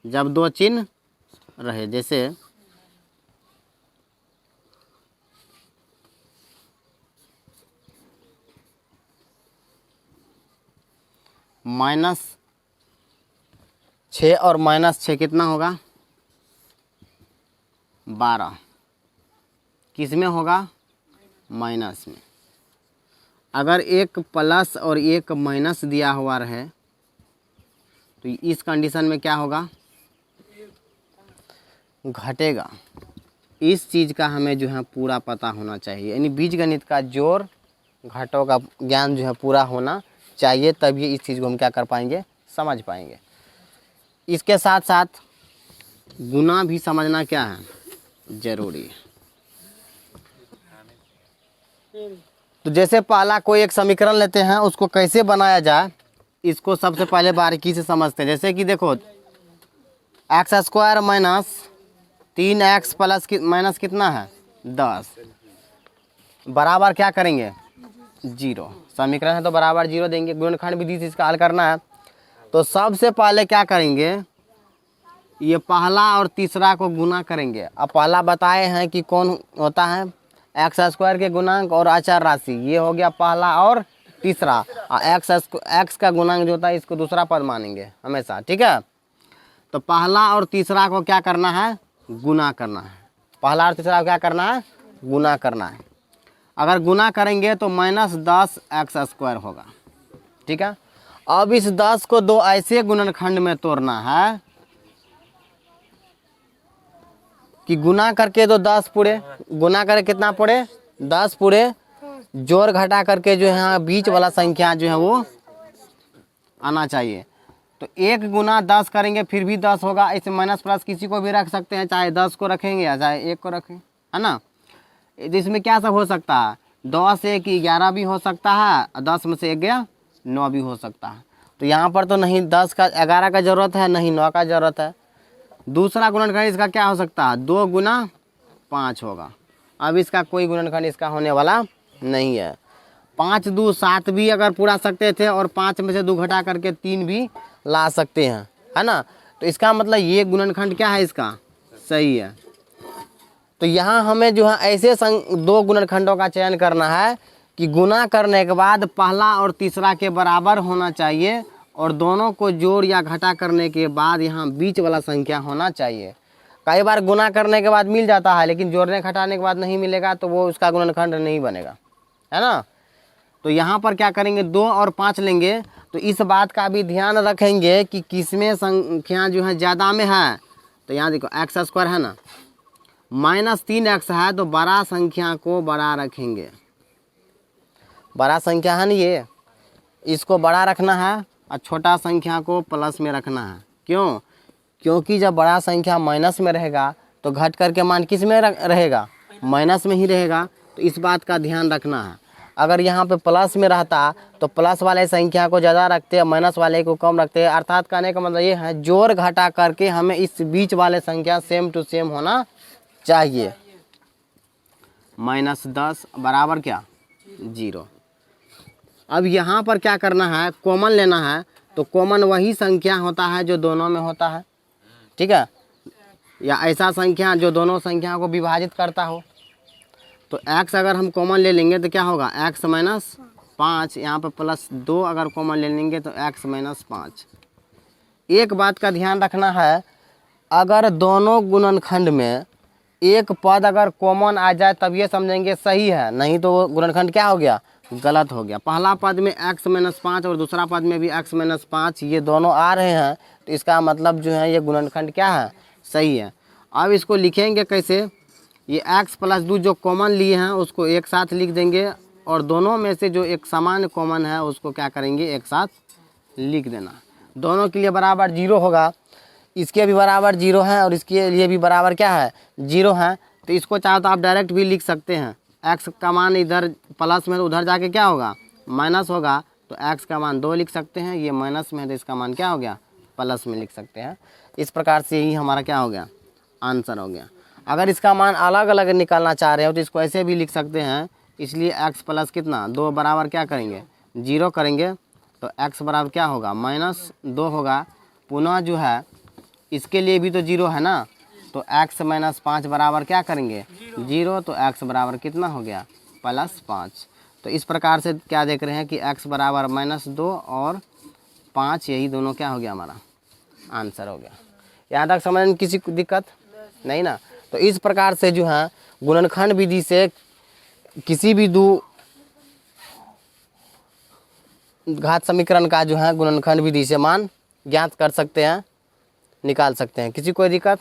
जब दो चिन्ह रहे, जैसे -6 और -6 कितना होगा 12, किस में होगा माइनस में। अगर एक प्लस और एक माइनस दिया हुआ रहे तो इस कंडीशन में क्या होगा, घटेगा। इस चीज़ का हमें जो है पूरा पता होना चाहिए, यानी बीजगणित का जोड़ घटों का ज्ञान जो है पूरा होना चाहिए, तभी इस चीज़ को हम क्या कर पाएंगे, समझ पाएंगे। इसके साथ साथ गुना भी समझना क्या है, जरूरी है। तो जैसे पहला कोई एक समीकरण लेते हैं, उसको कैसे बनाया जाए इसको सबसे पहले बारीकी से समझते हैं। जैसे कि देखो x² minus 3x plus minus कितना है 10 बराबर क्या करेंगे 0। समीकरण है तो बराबर 0 देंगे। गुणनखंड विधि से इसका हल करना है तो सबसे पहले क्या करेंगे, ये पहला और तीसरा को गुना करेंगे। अब पहला बताए हैं कि कौन होता है x² के गुणांक और अचर राशि, ये हो गया पहला और तीसरा। x का गुणांक जो होता है इसको दूसरा पद मानेंगे हमेशा, ठीक है। तो पहला और तीसरा को क्या करना है, गुना करना है। पहला और तीसरा को क्या करना है, गुना करना है। अगर गुना करेंगे तो -10x² होगा, ठीक है। अब इस 10 को दो ऐसे गुणनखंड में तोड़ना है कि गुना करके तो 10 पूरे, गुना करके कितना पूरे 10 पूरे, जोड़ घटा करके जो है बीच वाला संख्या जो है वो आना चाहिए। तो 1 गुना 10 करेंगे फिर भी 10 होगा। इसे माइनस प्लस किसी को भी रख सकते हैं, चाहे 10 को रखेंगे या चाहे 1 को रखें, है ना। इसमें क्या सब हो सकता है, 10 से 1 11 भी हो सकता है, 10 में से 1 गया 9 भी हो सकता है। तो यहाँ पर तो नहीं 10 का 11 का ज़रूरत है, नहीं 9 का ज़रूरत है। दूसरा गुणनखंड इसका क्या हो सकता है, 2 गुना 5 होगा। अब इसका कोई गुणनखंड इसका होने वाला नहीं है। 5 2 7 भी अगर पूरा सकते थे और 5 में से 2 घटा करके 3 भी ला सकते हैं, है ना। तो इसका मतलब ये गुणनखंड क्या है इसका सही है। तो यहाँ हमें जो है ऐसे दो गुणनखंडों का चयन करना है कि गुना करने के बाद पहला और तीसरा के बराबर होना चाहिए और दोनों को जोड़ या घटा करने के बाद यहाँ बीच वाला संख्या होना चाहिए। कई बार गुना करने के बाद मिल जाता है लेकिन जोड़ने घटाने के बाद नहीं मिलेगा तो वो उसका गुणनखंड नहीं बनेगा, है ना। तो यहाँ पर क्या करेंगे 2 और 5 लेंगे तो इस बात का भी ध्यान रखेंगे कि किसमें संख्या जो है ज़्यादा में है। तो यहाँ देखो x² है ना, -3x है तो बड़ा संख्या को बड़ा रखेंगे। बड़ा संख्या है ना ये, इसको बड़ा रखना है और छोटा संख्या को प्लस में रखना है। क्यों, क्योंकि जब बड़ा संख्या माइनस में रहेगा तो घट करके मान किस में रहेगा, माइनस में ही रहेगा। तो इस बात का ध्यान रखना है। अगर यहाँ पे प्लस में रहता तो प्लस वाले संख्या को ज़्यादा रखते हैं, माइनस वाले को कम रखते हैं। अर्थात कहने का मतलब ये है जोड़ घटा करके हमें इस बीच वाले संख्या सेम टू सेम होना चाहिए। -10 बराबर क्या 0। अब यहाँ पर क्या करना है, कॉमन लेना है। तो कॉमन वही संख्या होता है जो दोनों में होता है, ठीक है, या ऐसा संख्या जो दोनों संख्या को विभाजित करता हो। तो x अगर हम कॉमन ले लेंगे तो क्या होगा x - 5, यहाँ पर +2 अगर कॉमन ले लेंगे तो x - 5। एक बात का ध्यान रखना है, अगर दोनों गुणनखंड में एक पद अगर कॉमन आ जाए तब ये समझेंगे सही है, नहीं तो वो गुणनखंड क्या हो गया गलत हो गया। पहला पद में x - 5 और दूसरा पद में भी x - 5 ये दोनों आ रहे हैं तो इसका मतलब जो है ये गुणनखंड क्या है सही है। अब इसको लिखेंगे कैसे, ये x + 2 जो कॉमन लिए हैं उसको एक साथ लिख देंगे और दोनों में से जो एक समान कॉमन है उसको क्या करेंगे एक साथ लिख देना। दोनों के लिए बराबर 0 होगा, इसके भी बराबर 0 है और इसके लिए भी बराबर क्या है 0 है। तो इसको चाहो तो आप डायरेक्ट भी लिख सकते हैं। x का मान इधर प्लस में तो उधर जाके क्या होगा माइनस होगा, तो x का मान 2 लिख सकते हैं। ये माइनस में है तो इसका मान क्या हो गया प्लस में लिख सकते हैं। इस प्रकार से ही हमारा क्या हो गया आंसर हो गया। अगर इसका मान अलग अलग निकालना चाह रहे हो तो इसको ऐसे भी लिख सकते हैं। इसलिए x प्लस कितना 2 बराबर क्या करेंगे 0 करेंगे तो x बराबर क्या होगा -2 होगा। पुनः जो है इसके लिए भी तो 0 है ना, तो x माइनस 5 बराबर क्या करेंगे 0, तो x बराबर कितना हो गया +5। तो इस प्रकार से क्या देख रहे हैं कि x बराबर -2 और 5, यही दोनों क्या हो गया हमारा आंसर हो गया। यहाँ तक समझ में किसी को दिक्कत नहीं ना। तो इस प्रकार से जो है गुणनखंड विधि से किसी भी दो घात समीकरण का जो है गुणनखंड विधि से मान ज्ञात कर सकते हैं, निकाल सकते हैं। किसी कोई दिक्कत?